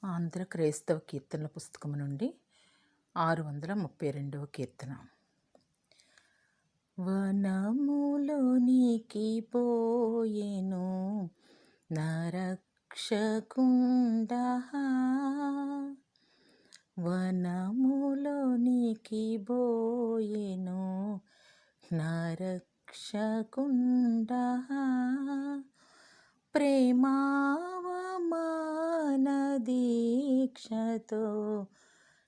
ఆంధ్ర క్రైస్తవ కీర్తనల పుస్తకం నుండి 632వ కీర్తన. వనములోనికి పోయెను నరక్షకుండా, వనములోనికి పోయెను నరక్షకుండా, ప్రేమావమాన దీక్షతో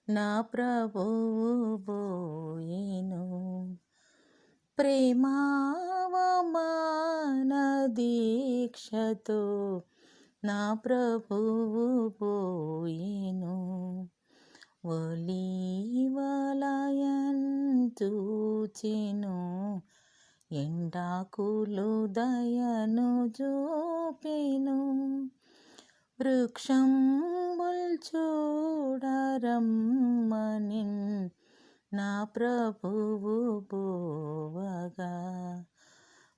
నా ప్రభువు పోయెను. ప్రేమావమాన దీక్షతో నా ప్రభువు పోయెను. ఒలీవలయంతూచెను, ఎండాకులు దయను చూపెను. వృక్షంబుల్ చూడరమ్మనిన్ నా ప్రభువు పోవగా,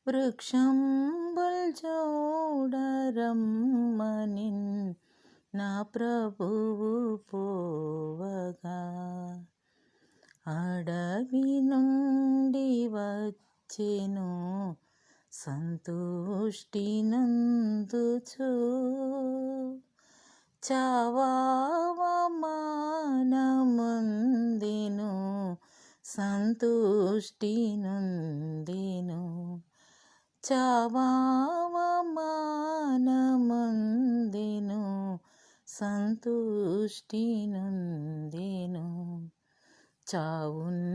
వృక్షంబుల్ చూడరమ్మనిన్ నా ప్రభువు పోవగా. అడవి నుండి వచ్చెను సంతుష్టి నందుచు, చావావమానముందెను సంతుష్టి నొందెను. చావావమానముందెను సంతుష్టి నొందెను. చావున్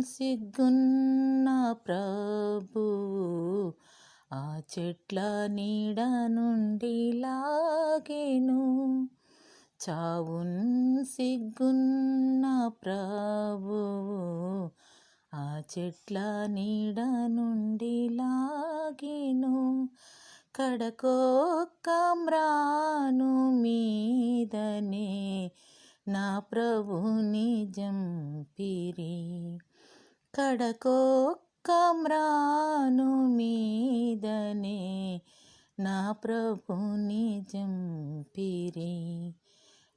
సిగ్గున్న ప్రభువు ఆ చెట్ల నీడ నుండి లాగెను. చావున్ సిగ్గున్న ప్రభువు ఆ చెట్ల నీడ నుండి లాగెను. కడకొక్క మ్రాను మీదనే నా ప్రభుని జంపిరి, కడకొక్క మ్రాను మీదనే నా ప్రభుని జంపిరి.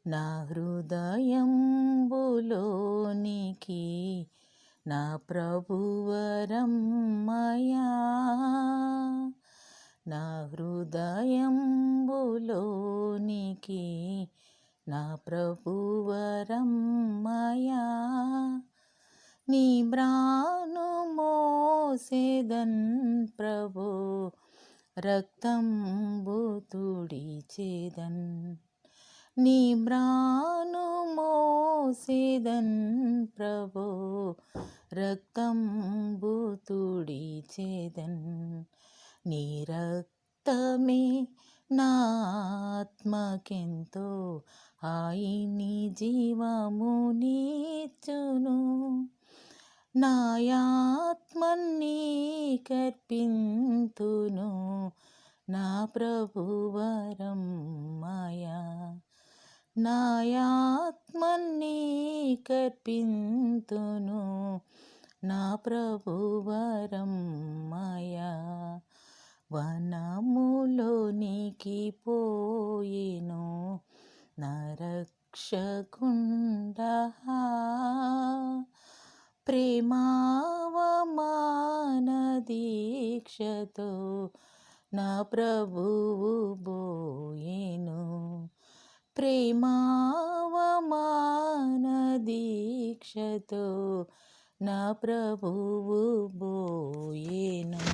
నా హృదయంబులోనికి నా ప్రభువరమ్మయా, నా హృదయంబులోనికి నా ప్రభువరమ్మయా. నీ మ్రాను మోసెదన్ ప్రభో, రక్తంబు తుడిచెదన్. నీ మ్రాను మోసెదన్ ప్రభో, రక్తంబు తుడిచెదన్. నీ రక్తమే నా ఆత్మకెంతో హాయిని జీవమునిచ్చును. నాయాత్మన్ నీకర్పింతును నా ప్రభువరమ్మయా, నాయాత్మన్ నీకర్పింతును నా ప్రభువరమ్మయా. వనములోనికి పోయెను నరక్షకుండా, ప్రేమావమాన దీక్షతో నా ప్రభువు పోయెను. ప్రేమావమాన దీక్షతో నా ప్రభువు పోయెను.